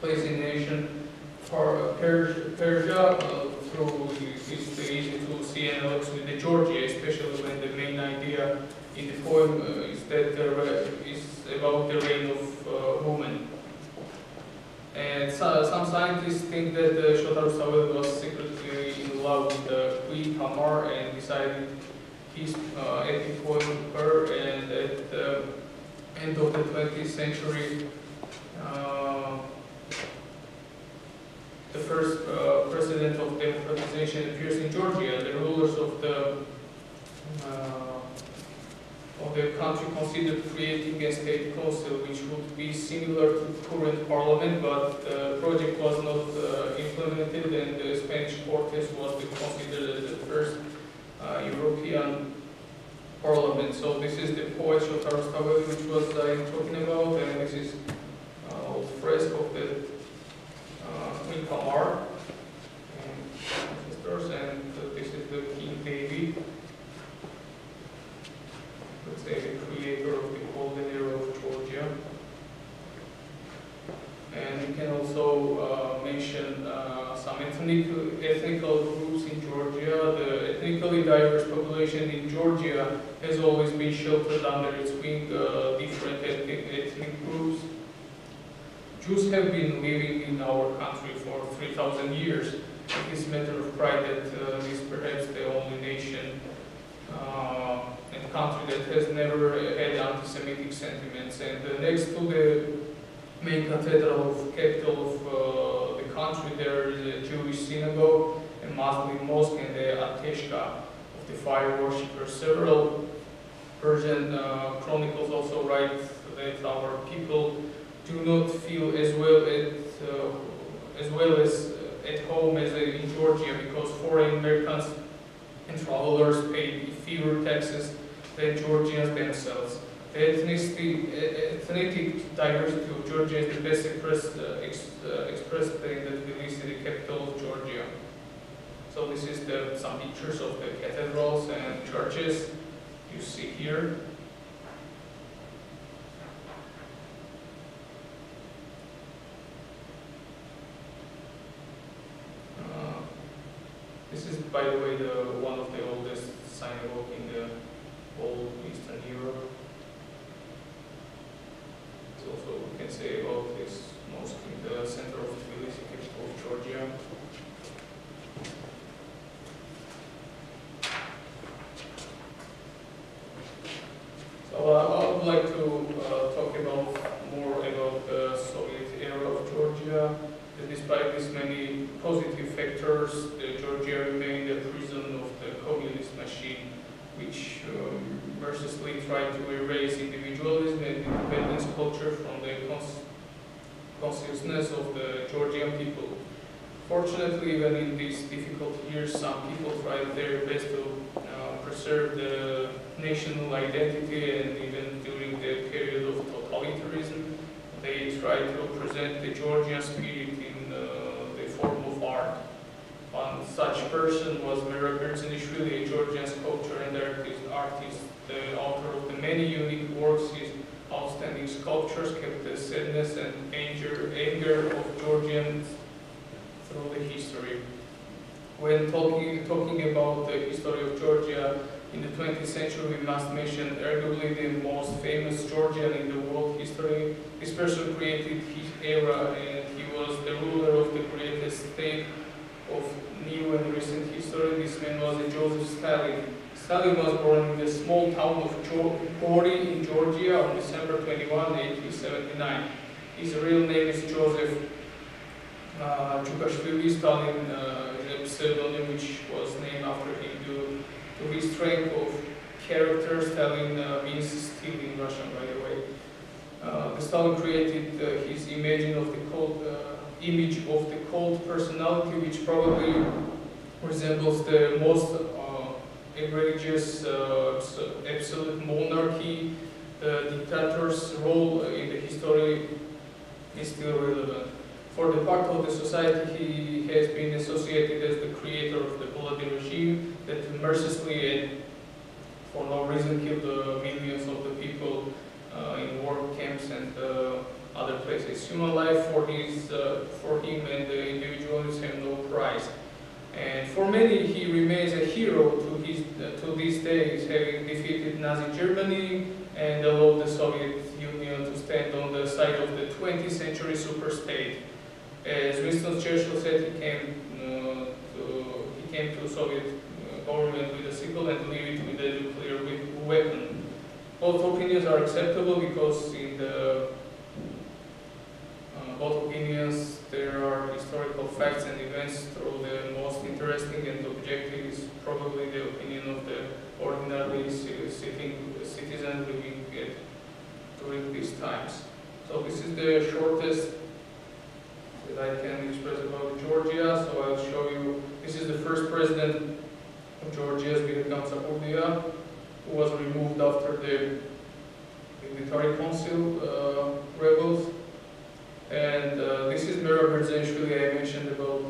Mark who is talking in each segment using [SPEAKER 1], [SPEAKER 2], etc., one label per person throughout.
[SPEAKER 1] place in nation for Persia through it's easy to see analogs with the Georgia, especially when the main idea in the poem is that is about the reign of women. And some scientists think that Shota Rustaveli was secretly in love with Queen Tamar and decided his epic poem to her, and at the end of the 20th century, the first president of democratization appears in Georgia. The rulers of the country considered creating a state council which would be similar to current parliament, but the project was not implemented, and the Spanish Cortes was considered as the first European parliament. So this is the poet Shota Rustaveli, which was talking about, and this is old fresco of the Queen Tamar and sisters, and this is the King David, let's say the creator of the golden era of Georgia. And we can also mention some ethnical groups in Georgia. The ethnically diverse population in Georgia has always been sheltered under its wing, different ethnic groups. Jews have been living in our country for 3,000 years. It is a matter of pride that this is perhaps the only nation and country that has never had anti-Semitic sentiments. And next to the main capital of the country, there is a Jewish synagogue, a Muslim mosque, and the Ateshka of the fire worshippers. Several Persian chronicles also write that our people do not feel as well as at home as in Georgia, because foreign merchants and travelers pay fewer taxes than Georgians themselves. The ethnic diversity of Georgia is the best expressed in the Tbilisi, the capital of Georgia. So this is some pictures of the cathedrals and churches you see here. This is, by the way, one of the oldest synagogue in the whole Eastern Europe. It's also, we can say about this mosque in the center of Tbilisi, capital of Georgia. So I would like to talk more about the Soviet era of Georgia. Despite these many positive factors, Georgia remained a prison of the communist machine, which mercilessly tried to erase individualism and independence culture from the consciousness of the Georgian people. Fortunately, even in these difficult years, some people tried their best to preserve the national identity, and even during the period of totalitarianism, they tried to present the Georgian spirit in the form of art. One such person was Mira Berzenishvili, a Georgian sculptor and artist. The author of the many unique works, his outstanding sculptures kept the sadness and anger of Georgians through the history. When talking about the history of Georgia in the 20th century, we must mention arguably the most famous Georgian in the world history. This person created his era, and he was the ruler of the greatest state of new and recent history. This man was Joseph Stalin. Stalin was born in the small town of Gori in Georgia on December 21, 1879. His real name is Joseph Chukashvili. Stalin is a pseudonym which was named after him due to his strength of character. Stalin means steel in Russian, by the way. The Stalin created his image of the cold personality, which probably resembles the most egregious absolute monarchy. The dictator's role in the history is still relevant. For the part of the society, he has been associated as the creator of the bloody regime that mercilessly and for no reason killed millions of the people in war camps and other places. Human life for him and the individuals have no price. And for many, he remains a hero to these days, having defeated Nazi Germany and allowed the Soviet Union to stand on the side of the 20th century superstate. As Winston Churchill said, he came to Soviet government with a sickle and leave it with a nuclear weapon. Both opinions are acceptable because in the both opinions there are historical facts and events, though the most interesting and objective is probably the opinion of the ordinary citizen living during these times. So this is the shortest that I can express about Georgia. So I'll show you, this is the first president of Georgia, Nikoloz Gvasalia, who was removed after the military council rebels. And this is Mera Berzhenishvili. I mentioned about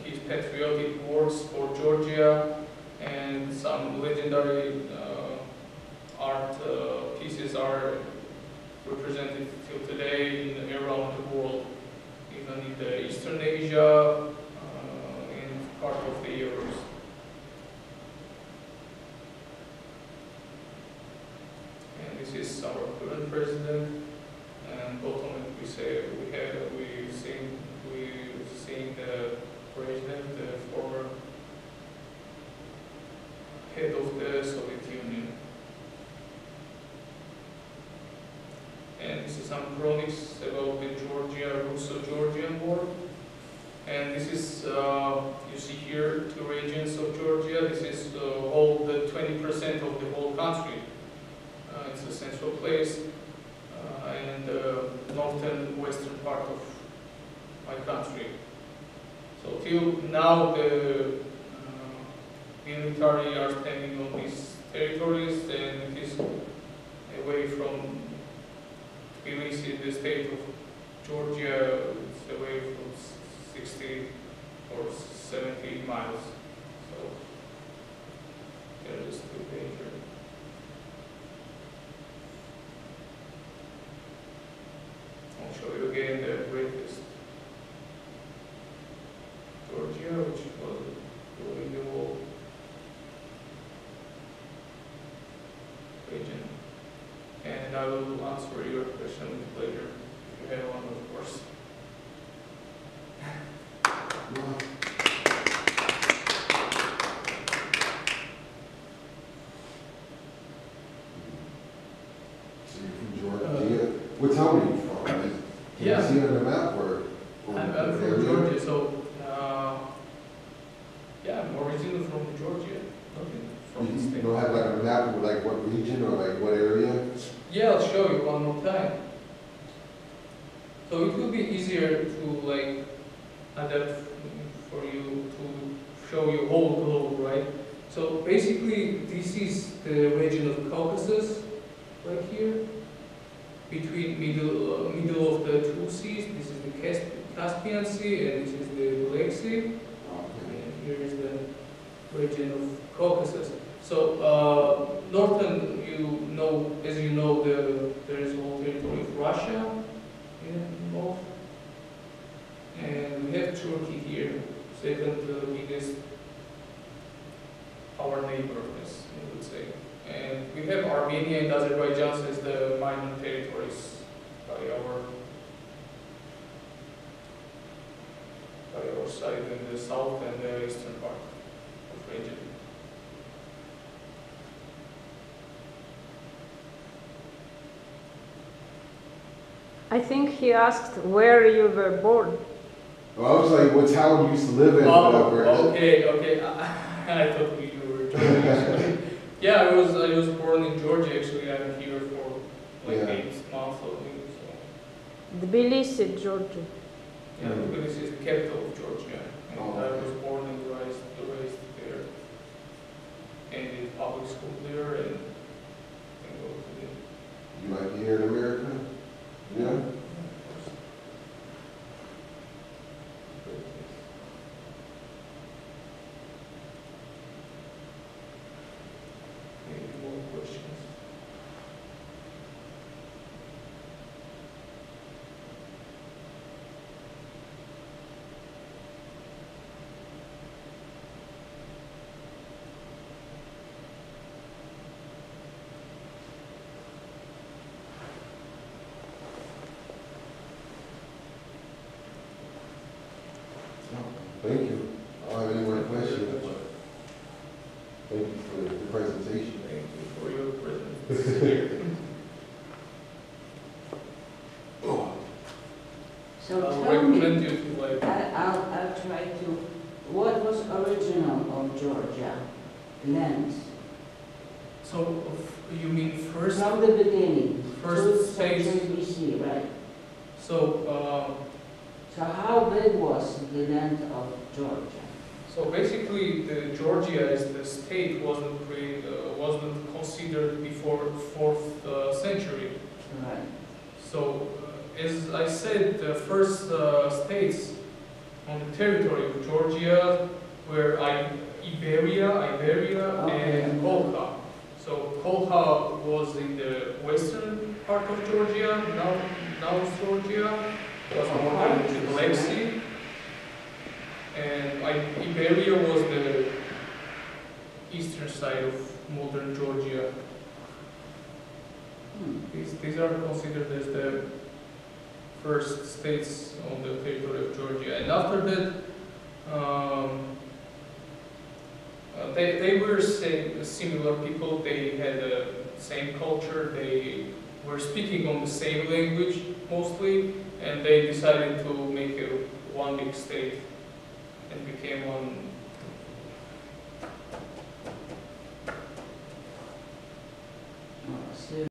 [SPEAKER 1] his patriotic works for Georgia, and some legendary art pieces are represented till today around the world, even in the Eastern Asia, in part of the Europe. And this is our current president. And bottom we say we've seen the president, the former head of the Soviet Union. And this is some chronics about the Russo-Georgian War. And this is, you see here, two regions of Georgia. This is all the 20% of the whole country. It's a central place. And the northern western part of my country. So till now the military are standing on these territories, and it is away from Tbilisi, the state of Georgia. It's away from 60 or 70 miles. So there is still danger. I'll show you again the greatest Georgia, which was during the whole region. And I will answer your question with pleasure, if you have one, of course.
[SPEAKER 2] So you're from Georgia? What town are you from? Can you see it on the map, or
[SPEAKER 1] I'm from Georgia, so yeah, I'm originally from Georgia, from the
[SPEAKER 2] you
[SPEAKER 1] state.
[SPEAKER 2] don't have like a map with like what region or like what area?
[SPEAKER 1] Yeah, I'll show you one more time. So it will be easier to like adapt for you to show you whole globe, right? So basically, this is the region of Caucasus, right here. Between middle of the two seas, this is the Caspian Sea and this is the Black Sea. And here is the region of Caucasus. So northern, as you know, there is all territory of Russia in north, and we have Turkey here, second biggest our neighbor, as I would say. And we have Armenia and Azerbaijan as the minor territories by our side in the south and the eastern part of the region.
[SPEAKER 3] I think he asked where you were born.
[SPEAKER 2] Well, I was like, what town you used to live in?
[SPEAKER 1] Okay. I thought you were Georgia. Yeah, I was born in Georgia. Actually, I'm here for like 8 months only. So.
[SPEAKER 3] Tbilisi, Georgia.
[SPEAKER 1] Yeah, Tbilisi is the capital of Georgia, and I was born and raised there, and in public school there, and go to the.
[SPEAKER 2] You like here in America? Yeah. Thank you. I don't have any more questions, but thank you for the presentation.
[SPEAKER 1] Thank you for your presence here.
[SPEAKER 4] So
[SPEAKER 1] I'll
[SPEAKER 4] tell me,
[SPEAKER 1] recommend you to like.
[SPEAKER 4] I'll try to, what was original of Georgia lands?
[SPEAKER 1] So you mean first?
[SPEAKER 4] From the beginning,
[SPEAKER 1] First
[SPEAKER 4] 2nd century
[SPEAKER 1] states.
[SPEAKER 4] BC, right?
[SPEAKER 1] So
[SPEAKER 4] So how big was the land of Georgia?
[SPEAKER 1] so basically, the Georgia as the state wasn't considered before 4th century.
[SPEAKER 4] Right.
[SPEAKER 1] So as I said, the first states on the territory of Georgia were Iberia,
[SPEAKER 4] Okay.
[SPEAKER 1] and Colcha. So Colcha was in the western part of Georgia, now Georgia, was more than the Black Sea. And Iberia was the eastern side of modern Georgia. These are considered as the first states on the territory of Georgia. And after that, they were similar people. They had the same culture. They were speaking on the same language mostly, and they decided to make one big state and became one